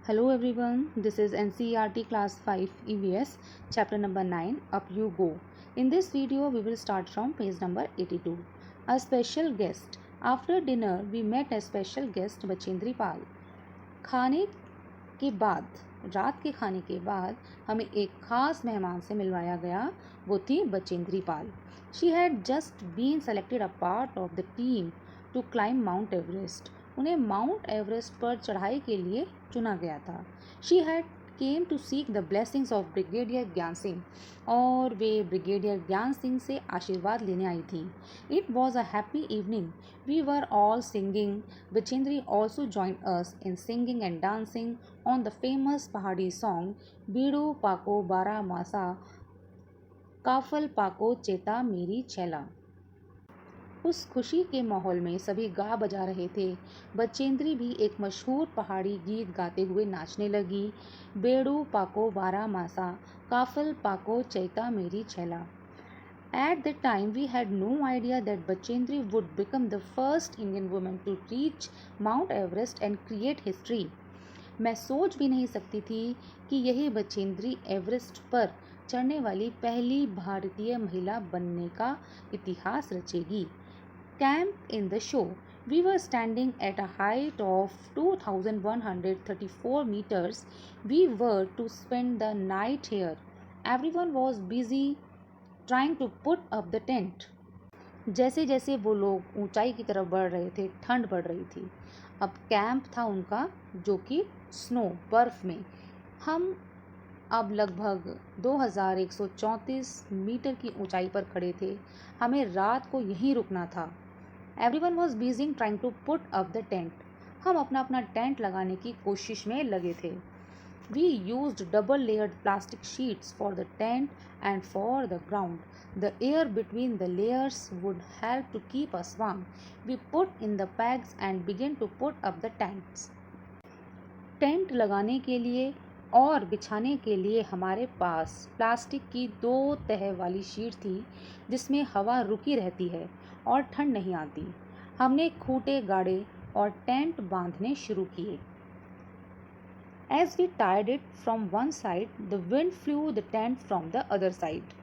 Hello everyone, this is NCERT Class 5 EVS, chapter number 9, Up You Go. In this video, we will start from page number 82. A special guest. After dinner, we met a special guest, Bachendri Pal. खाने के बाद, रात के खाने के बाद हमें एक खास मेहमान से मिलवाया गया, वो थी Bachendri Pal. She had just been selected a part of the team to climb Mount Everest. उन्हें माउंट एवरेस्ट पर चढ़ाई के लिए चुना गया था. She had came to seek the blessings of Brigadier Gyan Singh और वे ब्रिगेडियर ज्ञान सिंह से आशीर्वाद लेने आई थी. It was a happy evening. We were all singing. Bachendri also join us in singing and dancing on the famous Pahari song बीड़ू पाको बारा मासा काफल पाको चेता मेरी छैला. उस खुशी के माहौल में सभी गा बजा रहे थे. बचेंद्री भी एक मशहूर पहाड़ी गीत गाते हुए नाचने लगी. बेड़ू पाको बारा मासा काफल पाको चैता मेरी छैला. At that time, we had no idea that Bachendri would become the first Indian woman to reach Mount Everest and create history. मैं सोच भी नहीं सकती थी कि यही बचेंद्री एवरेस्ट पर चढ़ने वाली पहली भारतीय महिला बनने का इतिहास रचेगी. Camp in the show. We were standing at a height of 2,134 meters. We were to spend the night here. Everyone was busy trying to put up the tent. जैसे जैसे वो लोग ऊंचाई की तरफ बढ़ रहे थे, ठंड बढ़ रही थी. अब कैंप था उनका, जो कि स्नो, बर्फ में. हम अब लगभग 2134 मीटर की ऊंचाई पर खड़े थे. हमें रात को यहीं रुकना था. Everyone was busy trying to put up the tent. हम अपना अपना टेंट लगाने की कोशिश में लगे थे. We used double layered plastic sheets for the tent and for the ground. The air between the layers would help to keep us warm. We put in the pegs and began to put up the tents. Tent लगाने के लिए और बिछाने के लिए हमारे पास plastic की 2 तह वाली शीट थी, जिसमें हवा रुकी रहती है और ठंड नहीं आती. हमने खूंटे गाड़े और टेंट बांधने शुरू किए. As we tied it from one side, the wind flew the tent from the other side.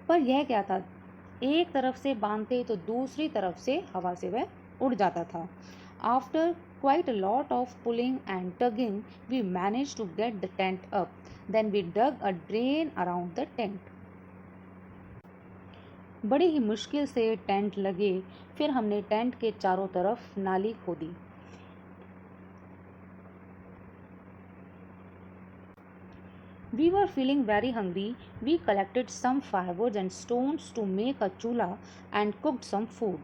पर यह क्या था, एक तरफ से बांधते तो दूसरी तरफ से हवा से वह उड़ जाता था. After quite a lot of pulling and tugging, we managed to get the tent up. Then we dug a drain around the tent. बड़ी ही मुश्किल से टेंट लगे. फिर हमने टेंट के चारों तरफ नाली खोदी. We were feeling very hungry. We collected some firewood and stones to make a chula and cooked some food.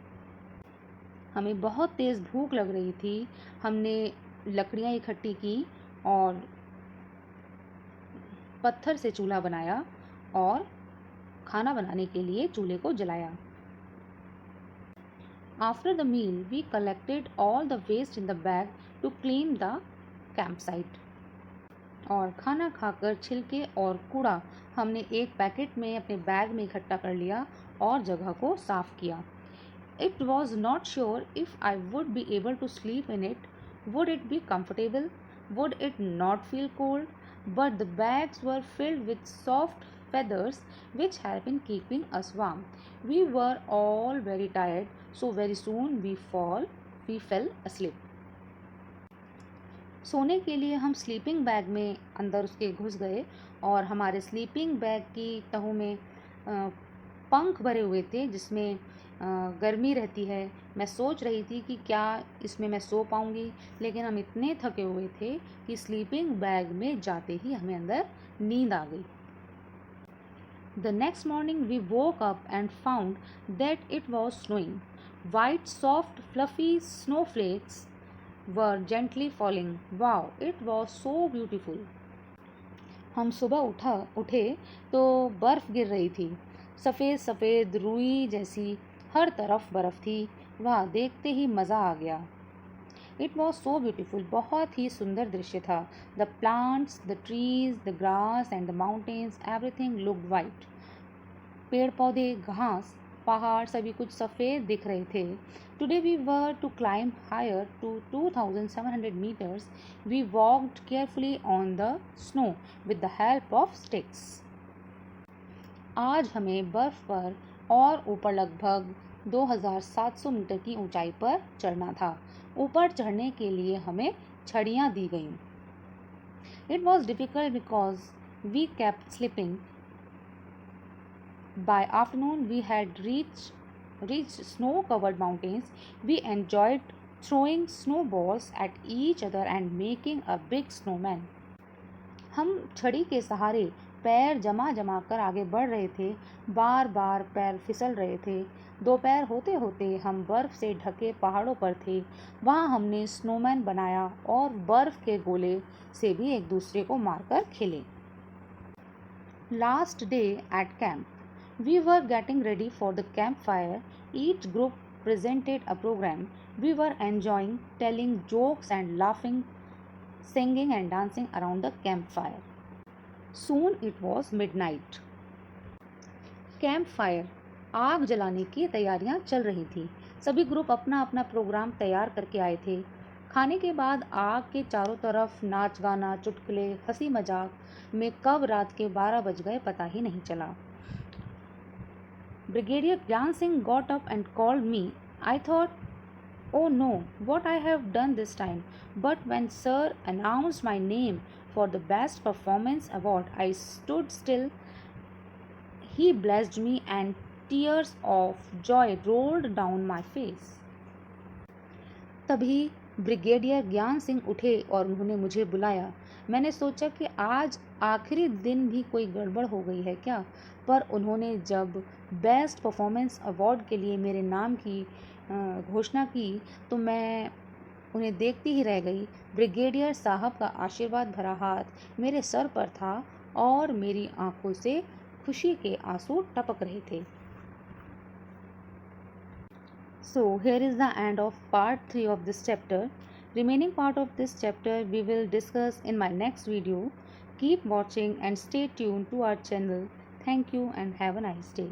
हमें बहुत तेज़ भूख लग रही थी. हमने लकड़ियाँ इकट्ठी की और पत्थर से चूल्हा बनाया और खाना बनाने के लिए चूल्हे को जलाया. After the meal, we collected all the waste in the bag to clean the campsite. और खाना खाकर छिलके और कूड़ा हमने एक पैकेट में अपने बैग में इकट्ठा कर लिया और जगह को साफ किया. It was not sure if I would be able to sleep in it. Would it be comfortable? Would it not feel cold? But the bags were filled with soft feathers which helped in keeping us warm. We were all very tired, so very soon we fell asleep. सोने के लिए हम sleeping bag में अंदर उसके घुस गए और हमारे स्लीपिंग बैग की तहों में पंख भरे हुए थे, जिसमें गर्मी रहती है. मैं सोच रही थी कि क्या इसमें मैं सो पाऊँगी, लेकिन हम इतने थके हुए थे कि स्लीपिंग बैग में जाते ही हमें अंदर नींद आ गई. The next morning we woke up and found that it was snowing. White, soft, fluffy snowflakes were gently falling. Wow, it was so beautiful. हम सुबह उठे तो बर्फ़ गिर रही थी. सफ़ेद सफ़ेद रुई जैसी हर तरफ बर्फ़ थी. वाह, देखते ही मज़ा आ गया. It was so beautiful. बहुत ही सुंदर दृश्य था. The plants, the trees, the grass and the mountains, everything looked white. पेड़ पौधे, घास पहाड़ सभी कुछ सफ़ेद दिख रहे थे. Today we were to climb higher to 2,700 meters. We walked carefully on the snow with the help of sticks. आज हमें बर्फ़ पर और ऊपर लगभग 2,700 मीटर की ऊंचाई पर चढ़ना था. ऊपर चढ़ने के लिए हमें छड़ियाँ दी गईं. It was difficult because we kept slipping. By afternoon we had reached snow-covered mountains. We enjoyed throwing snowballs at each other and making a big snowman. हम छड़ी के सहारे पैर जमा जमा कर आगे बढ़ रहे थे. बार बार पैर फिसल रहे थे. दोपहर होते होते हम बर्फ़ से ढके पहाड़ों पर थे. वहाँ हमने स्नोमैन बनाया और बर्फ़ के गोले से भी एक दूसरे को मारकर खेले. Last day at camp. We were getting ready for the campfire. Each group presented a program. We were enjoying telling jokes and laughing, singing and dancing around the campfire. Soon it was midnight. Campfire. आग जलाने की तैयारियां चल रही थी. सभी group अपना अपना प्रोग्राम तैयार करके आए थे. खाने के बाद आग के चारों तरफ नाच गाना, चुटकुले, हंसी मजाक में कब रात के 12 बज गए पता ही नहीं चला. Brigadier Gyan Singh got up and called me. I thought, oh no, what I have done this time. But when Sir announced my name for the Best Performance Award, I stood still. He blessed me and tears of joy rolled down my face. तभी brigadier Gyan Singh उठे और उन्होंने मुझे बुलाया. मैंने सोचा कि आज आखिरी दिन भी कोई गड़बड़ हो गई है क्या, पर उन्होंने जब बेस्ट परफॉर्मेंस अवार्ड के लिए मेरे नाम की घोषणा की तो मैं उन्हें देखती ही रह गई. ब्रिगेडियर साहब का आशीर्वाद भरा हाथ मेरे सर पर था और मेरी आंखों से खुशी के आंसू टपक रहे थे. So here is the end of part 3 of this chapter. Remaining part of this chapter we will discuss in my next video. Keep watching and stay tuned to our channel. Thank you and have a nice day.